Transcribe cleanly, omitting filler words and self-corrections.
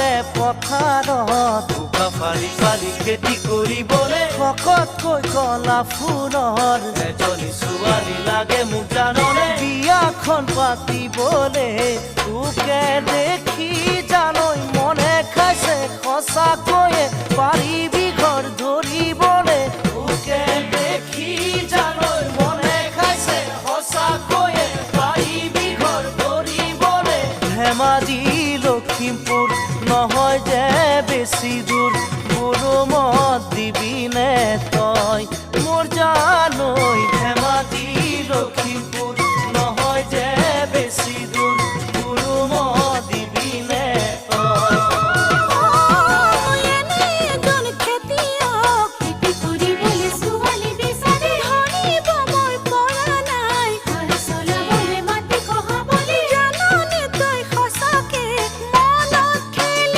ঘৰতে পথাৰত বোকা ফালি ফালি খেতি কৰিবলৈ শকতকৈ কলা ফুলৰ এজনী ছোৱালী লাগে মোক জাননে বিয়াখন পাতিবলে তোকে দেখি জানৈ মনে খাইছে সঁচাকৈয়ে পাৰিবি ঘৰ ধৰিবলে তোকে দেখি জানৈ মনে খাইছে সঁচাকৈয়ে পাৰিবি ঘৰ ধৰিবলে ধেমাজি লখিমপুৰ নহয় যে বেছি দূৰ বুৰুমত দিবিনে তই মোৰ জানৈ ধেমাজি লখিমপুৰ